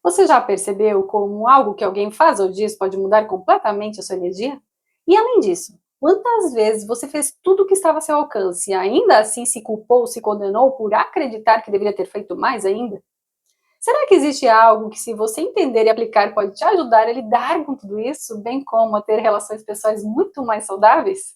Você já percebeu como algo que alguém faz ou diz pode mudar completamente a sua energia? E além disso, quantas vezes você fez tudo o que estava a seu alcance e ainda assim se culpou, se condenou por acreditar que deveria ter feito mais ainda? Será que existe algo que, se você entender e aplicar, pode te ajudar a lidar com tudo isso, bem como a ter relações pessoais muito mais saudáveis?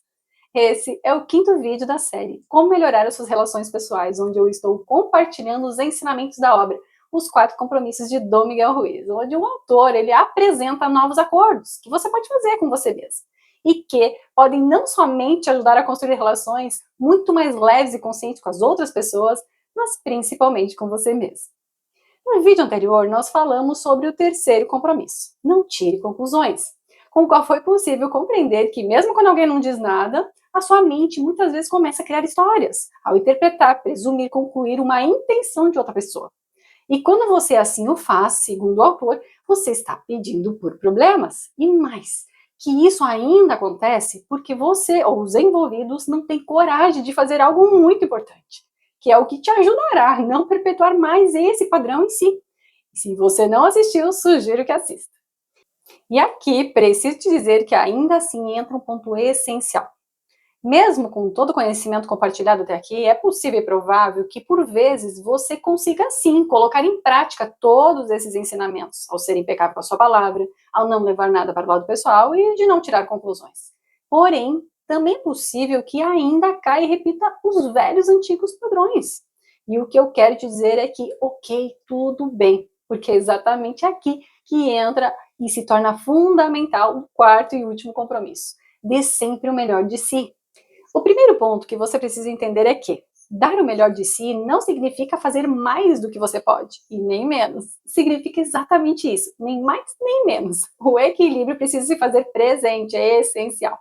Esse é o quinto vídeo da série Como Melhorar as Suas Relações Pessoais, onde eu estou compartilhando os ensinamentos da obra Os Quatro Compromissos de Dom Miguel Ruiz, onde o autor ele apresenta novos acordos que você pode fazer com você mesmo e que podem não somente ajudar a construir relações muito mais leves e conscientes com as outras pessoas, mas principalmente com você mesmo. No vídeo anterior, nós falamos sobre o terceiro compromisso, não tire conclusões, com o qual foi possível compreender que, mesmo quando alguém não diz nada, a sua mente muitas vezes começa a criar histórias, ao interpretar, presumir, concluir uma intenção de outra pessoa. E quando você assim o faz, segundo o autor, você está pedindo por problemas. E mais, que isso ainda acontece porque você ou os envolvidos não têm coragem de fazer algo muito importante, que é o que te ajudará a não perpetuar mais esse padrão em si. Se você não assistiu, sugiro que assista. E aqui preciso te dizer que ainda assim entra um ponto essencial. Mesmo com todo o conhecimento compartilhado até aqui, é possível e provável que, por vezes, você consiga sim colocar em prática todos esses ensinamentos, ao ser impecável com a sua palavra, ao não levar nada para o lado pessoal e de não tirar conclusões. Porém, também é possível que ainda caia e repita os velhos antigos padrões. E o que eu quero te dizer é que, ok, tudo bem, porque é exatamente aqui que entra e se torna fundamental o quarto e último compromisso. Dê sempre o melhor de si. O primeiro ponto que você precisa entender é que dar o melhor de si não significa fazer mais do que você pode, e nem menos. Significa exatamente isso, nem mais nem menos. O equilíbrio precisa se fazer presente, é essencial.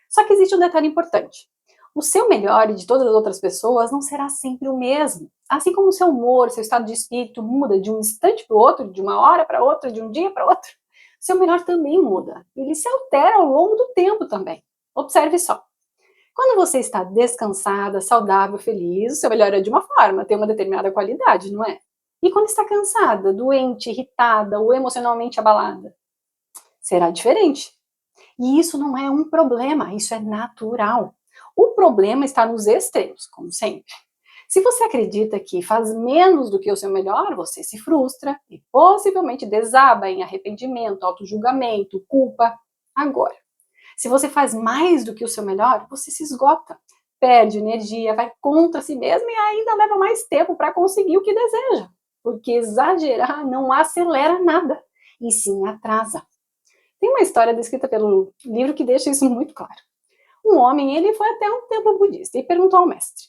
Só que existe um detalhe importante. O seu melhor e de todas as outras pessoas não será sempre o mesmo. Assim como o seu humor, seu estado de espírito muda de um instante para o outro, de uma hora para outra, de um dia para outro, seu melhor também muda. Ele se altera ao longo do tempo também. Observe só. Quando você está descansada, saudável, feliz, o seu melhor é de uma forma, tem uma determinada qualidade, não é? E quando está cansada, doente, irritada ou emocionalmente abalada, será diferente. E isso não é um problema, isso é natural. O problema está nos extremos, como sempre. Se você acredita que faz menos do que o seu melhor, você se frustra e possivelmente desaba em arrependimento, autojulgamento, culpa. Agora, se você faz mais do que o seu melhor, você se esgota, perde energia, vai contra si mesmo e ainda leva mais tempo para conseguir o que deseja. Porque exagerar não acelera nada, e sim atrasa. Tem uma história descrita pelo livro que deixa isso muito claro. Um homem, ele foi até um templo budista e perguntou ao mestre: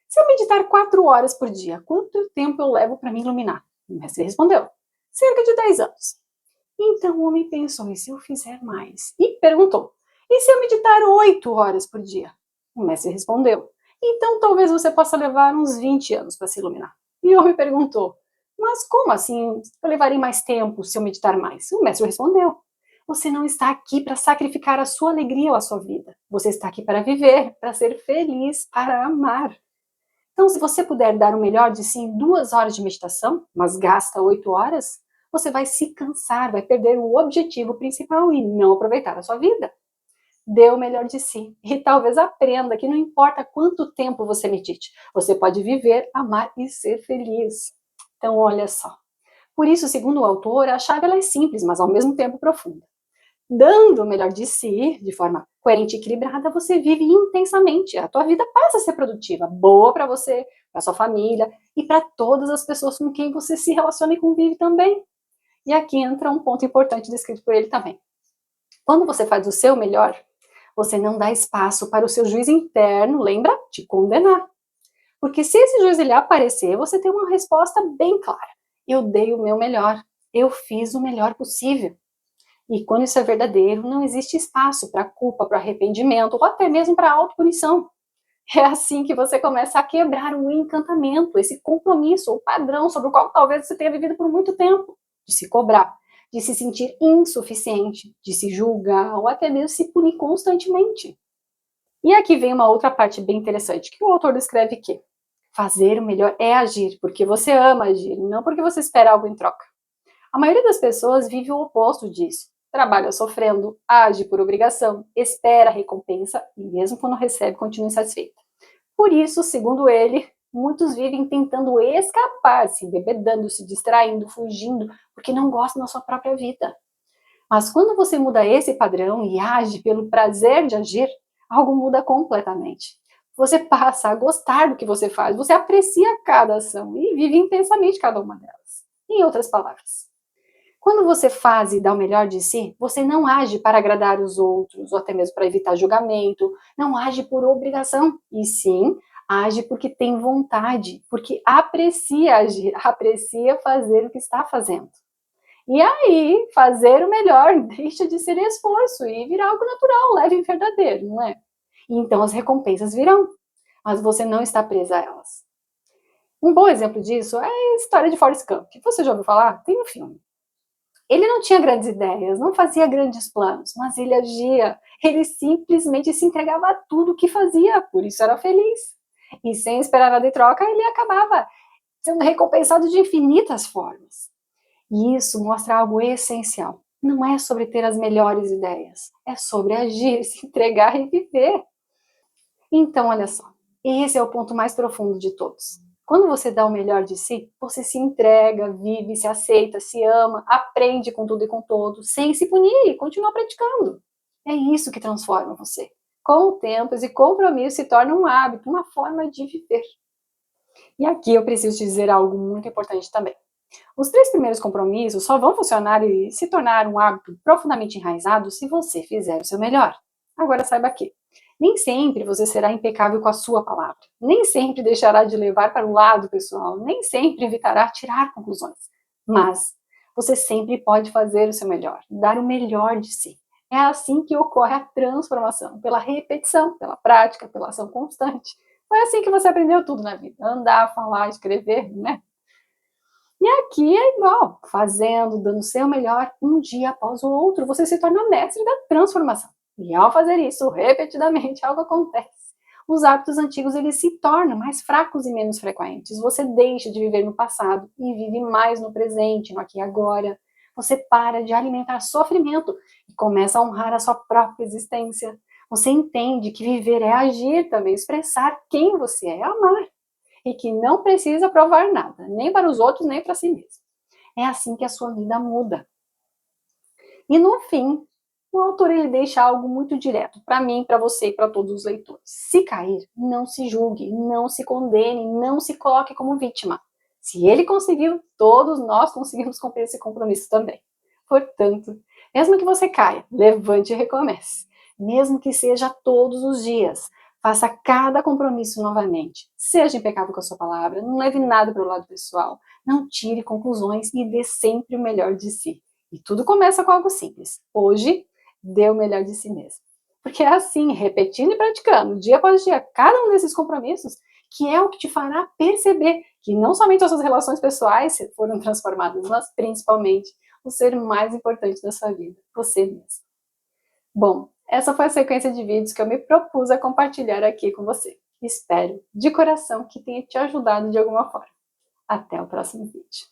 se eu meditar 4 horas por dia, quanto tempo eu levo para me iluminar? O mestre respondeu: cerca de 10 anos. Então o homem pensou: e se eu fizer mais? E perguntou: e se eu meditar 8 horas por dia? O mestre respondeu: então talvez você possa levar uns 20 anos para se iluminar. E o homem perguntou: mas como assim eu levarei mais tempo se eu meditar mais? O mestre respondeu: você não está aqui para sacrificar a sua alegria ou a sua vida. Você está aqui para viver, para ser feliz, para amar. Então, se você puder dar o melhor de si em 2 horas de meditação, mas gasta 8 horas, você vai se cansar, vai perder o objetivo principal e não aproveitar a sua vida. Dê o melhor de si e talvez aprenda que não importa quanto tempo você medite, você pode viver, amar e ser feliz. Então, olha só. Por isso, segundo o autor, a chave ela é simples, mas ao mesmo tempo profunda. Dando o melhor de si, de forma coerente e equilibrada, você vive intensamente. A tua vida passa a ser produtiva, boa para você, para sua família e para todas as pessoas com quem você se relaciona e convive também. E aqui entra um ponto importante descrito por ele também. Quando você faz o seu melhor, você não dá espaço para o seu juiz interno, lembra? Te condenar. Porque se esse juiz ele aparecer, você tem uma resposta bem clara. Eu dei o meu melhor, eu fiz o melhor possível. E quando isso é verdadeiro, não existe espaço para culpa, para arrependimento ou até mesmo para autopunição. É assim que você começa a quebrar o encantamento, esse compromisso ou padrão sobre o qual talvez você tenha vivido por muito tempo, de se cobrar, de se sentir insuficiente, de se julgar ou até mesmo se punir constantemente. E aqui vem uma outra parte bem interessante, que o autor descreve que fazer o melhor é agir, porque você ama agir, não porque você espera algo em troca. A maioria das pessoas vive o oposto disso. Trabalha sofrendo, age por obrigação, espera a recompensa e mesmo quando recebe continua insatisfeita. Por isso, segundo ele, muitos vivem tentando escapar, se embebedando, se distraindo, fugindo, porque não gostam da sua própria vida. Mas quando você muda esse padrão e age pelo prazer de agir, algo muda completamente. Você passa a gostar do que você faz, você aprecia cada ação e vive intensamente cada uma delas. Em outras palavras, quando você faz e dá o melhor de si, você não age para agradar os outros, ou até mesmo para evitar julgamento, não age por obrigação, e sim, age porque tem vontade, porque aprecia agir, aprecia fazer o que está fazendo. E aí, fazer o melhor deixa de ser esforço e virar algo natural, leve e verdadeiro, não é? E então as recompensas virão, mas você não está presa a elas. Um bom exemplo disso é a história de Forrest Gump. Você já ouviu falar? Tem um filme. Ele não tinha grandes ideias, não fazia grandes planos, mas ele agia. Ele simplesmente se entregava a tudo o que fazia, por isso era feliz. E sem esperar nada em troca, ele acabava sendo recompensado de infinitas formas. E isso mostra algo essencial. Não é sobre ter as melhores ideias, é sobre agir, se entregar e viver. Então, olha só, esse é o ponto mais profundo de todos. Quando você dá o melhor de si, você se entrega, vive, se aceita, se ama, aprende com tudo e com todos, sem se punir e continua praticando. É isso que transforma você. Com o tempo, esse compromisso se torna um hábito, uma forma de viver. E aqui eu preciso te dizer algo muito importante também. Os 3 primeiros compromissos só vão funcionar e se tornar um hábito profundamente enraizado se você fizer o seu melhor. Agora saiba que nem sempre você será impecável com a sua palavra, nem sempre deixará de levar para o lado pessoal, nem sempre evitará tirar conclusões. Mas você sempre pode fazer o seu melhor, dar o melhor de si. É assim que ocorre a transformação, pela repetição, pela prática, pela ação constante. Foi assim que você aprendeu tudo na vida: andar, falar, escrever, né? E aqui é igual, fazendo, dando o seu melhor, um dia após o outro, você se torna mestre da transformação. E ao fazer isso repetidamente, algo acontece. Os hábitos antigos eles se tornam mais fracos e menos frequentes. Você deixa de viver no passado e vive mais no presente, no aqui e agora. Você para de alimentar sofrimento e começa a honrar a sua própria existência. Você entende que viver é agir também, expressar quem você é amar e que não precisa provar nada, nem para os outros, nem para si mesmo. É assim que a sua vida muda. E no fim, o autor ele deixa algo muito direto para mim, para você e para todos os leitores. Se cair, não se julgue, não se condene, não se coloque como vítima. Se ele conseguiu, todos nós conseguimos cumprir esse compromisso também. Portanto, mesmo que você caia, levante e recomece. Mesmo que seja todos os dias, faça cada compromisso novamente. Seja impecável com a sua palavra, não leve nada para o lado pessoal, não tire conclusões e dê sempre o melhor de si. E tudo começa com algo simples. Hoje, dê o melhor de si mesmo. Porque é assim, repetindo e praticando, dia após dia, cada um desses compromissos, que é o que te fará perceber que não somente as suas relações pessoais foram transformadas, mas principalmente o ser mais importante da sua vida, você mesmo. Bom, essa foi a sequência de vídeos que eu me propus a compartilhar aqui com você. Espero, de coração, que tenha te ajudado de alguma forma. Até o próximo vídeo.